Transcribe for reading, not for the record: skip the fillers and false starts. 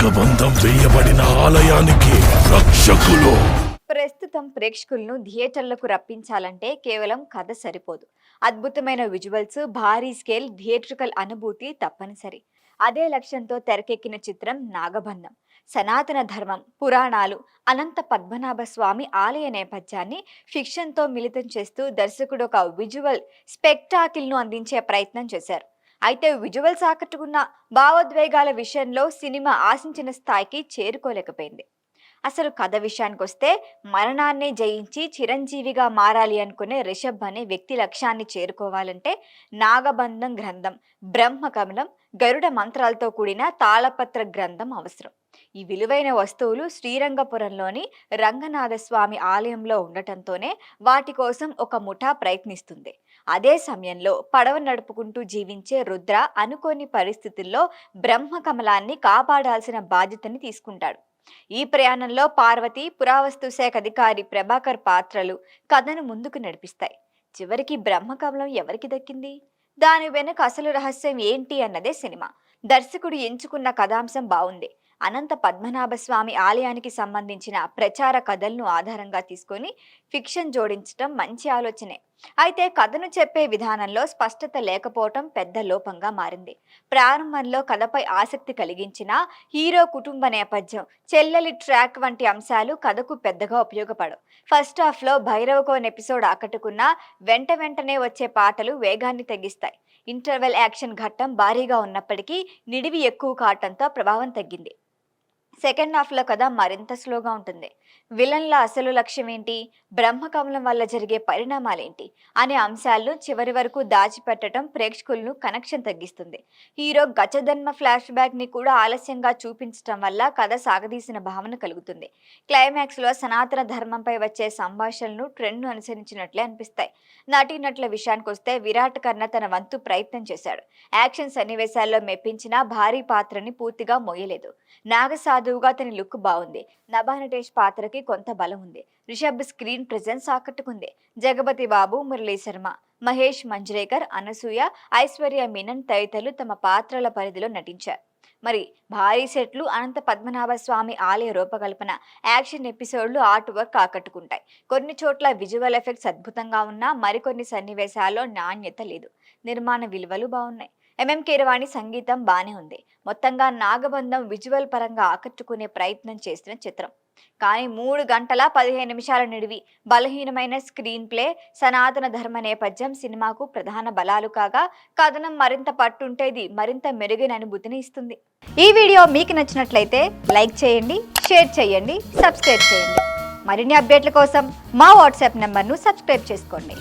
నాగబంధం వేయబడిన ఆలయానికి రక్షకులు. ప్రస్తుతం ప్రేక్షకులను థియేటర్లకు రప్పించాలంటే కేవలం కథ సరిపోదు. అద్భుతమైన విజువల్స్, భారీ స్కేల్, థియేట్రికల్ అనుభూతి తప్పనిసరి. అదే లక్ష్యంతో తెరకెక్కిన చిత్రం నాగబంధం. సనాతన ధర్మం, పురాణాలు, అనంత పద్మనాభ స్వామి ఆలయ నేపథ్యాన్ని ఫిక్షన్తో మిళితం చేస్తూ దర్శకుడు ఒక విజువల్ స్పెక్టాకిల్ను అందించే ప్రయత్నం చేశారు. అయితే విజువల్స్ ఆకట్టుకున్న భావోద్వేగాల విషయంలో సినిమా ఆశించిన స్థాయికి చేరుకోలేకపోయింది. అసలు కథ విషయానికొస్తే మరణాన్ని జయించి చిరంజీవిగా మారాలి అనుకునే రిషబ్ అనే వ్యక్తి లక్ష్యాన్ని చేరుకోవాలంటే నాగబంధం గ్రంథం, బ్రహ్మకమలం, గరుడ మంత్రాలతో కూడిన తాళపత్ర గ్రంథం అవసరం. ఈ విలువైన వస్తువులు శ్రీరంగపురంలోని రంగనాథస్వామి ఆలయంలో ఉండటంతోనే వాటి కోసం ఒక ముఠా ప్రయత్నిస్తుంది. అదే సమయంలో పడవ నడుపుకుంటూ జీవించే రుద్ర అనుకోని పరిస్థితుల్లో బ్రహ్మకమలాన్ని కాపాడాల్సిన బాధ్యతని తీసుకుంటాడు. ఈ ప్రయాణంలో పార్వతి, పురావస్తు శాఖ అధికారి ప్రభాకర్ పాత్రలు కథను ముందుకు నడిపిస్తాయి. చివరికి బ్రహ్మకమలం ఎవరికి దక్కింది? దాని వెనుక అసలు రహస్యం ఏంటి అన్నదే సినిమా. దర్శకుడు ఎంచుకున్న కథాంశం బాగుంది. అనంత పద్మనాభ స్వామి ఆలయానికి సంబంధించిన ప్రచార కథలను ఆధారంగా తీసుకొని ఫిక్షన్ జోడించడం మంచి ఆలోచనే. అయితే కథను చెప్పే విధానంలో స్పష్టత లేకపోవటం పెద్ద లోపంగా మారింది. ప్రారంభంలో కథపై ఆసక్తి కలిగించిన హీరో కుటుంబ నేపథ్యం, చెల్లెలి ట్రాక్ వంటి అంశాలు కథకు పెద్దగా ఉపయోగపడవు. ఫస్ట్ హాఫ్లో భైరవకోన్ ఎపిసోడ్ ఆకట్టుకున్నా వెంటనే వచ్చే పాటలు వేగాన్ని తగ్గిస్తాయి. ఇంటర్వెల్ యాక్షన్ ఘట్టం భారీగా ఉన్నప్పటికీ నిడివి ఎక్కువ కావటంతో ప్రభావం తగ్గింది. సెకండ్ హాఫ్లో కథ మరింత స్లోగా ఉంటుంది. విలన్ల అసలు లక్ష్యం ఏంటి, బ్రహ్మకమలం వల్ల జరిగే పరిణామాలేంటి అనే అంశాలను చివరి వరకు దాచిపెట్టడం ప్రేక్షకులను కనెక్షన్ తగ్గిస్తుంది. హీరో గజధన్మ ఫ్లాష్ బ్యాక్ ని కూడా ఆలస్యంగా చూపించడం వల్ల కథ సాగదీసిన భావన కలుగుతుంది. క్లైమాక్స్ లో సనాతన ధర్మంపై వచ్చే సంభాషణలు ట్రెండ్ను అనుసరించినట్లే అనిపిస్తాయి. నటీనటుల విషయానికి వస్తే విరాట్ కర్ణ తన వంతు ప్రయత్నం చేశాడు. యాక్షన్ సన్నివేశాల్లో మెప్పించిన భారీ పాత్రని పూర్తిగా మోయలేదు. నాగసాధువుగా తన లుక్ బాగుంది. నభా నటేష్ పాత్రకి కొంత బలం ఉంది. రిషబ్ స్క్రీన్ ప్రెజెన్స్ ఆకట్టుకుంది. జగపతి బాబు, మురళీ శర్మ, మహేష్ మంజ్రేకర్, అనసూయ, ఐశ్వర్య మీనన్ తదితరులు తమ పాత్రల పరిధిలో నటించారు. మరి భారీ సెట్లు, అనంత పద్మనాభ స్వామి ఆలయ రూపకల్పన, యాక్షన్ ఎపిసోడ్లు, ఆర్ట్ వర్క్ ఆకట్టుకుంటాయి. కొన్ని చోట్ల విజువల్ ఎఫెక్ట్స్ అద్భుతంగా ఉన్నా మరికొన్ని సన్నివేశాల్లో నాణ్యత లేదు. నిర్మాణ విలువలు బాగున్నాయి. కీరవాణి సంగీతం బానే ఉంది. మొత్తంగా నాగబంధం విజువల్ పరంగా ఆకట్టుకునే ప్రయత్నం చేసిన చిత్రం. కానీ 3 గంటల 15 నిమిషాల నిడివి, బలహీనమైన స్క్రీన్ ప్లే, సనాతన ధర్మ నేపథ్యం సినిమాకు ప్రధాన బలాలు కాగా కథనం మరింత పట్టుంటేది మరింత మెరుగైన అనుభూతిని ఇస్తుంది. ఈ వీడియో మీకు నచ్చినట్లయితే లైక్ చేయండి, షేర్ చేయండి, సబ్స్క్రైబ్ చేయండి. మరిన్ని అప్డేట్ల కోసం మా వాట్సాప్ నెంబర్ను సబ్స్క్రైబ్ చేసుకోండి.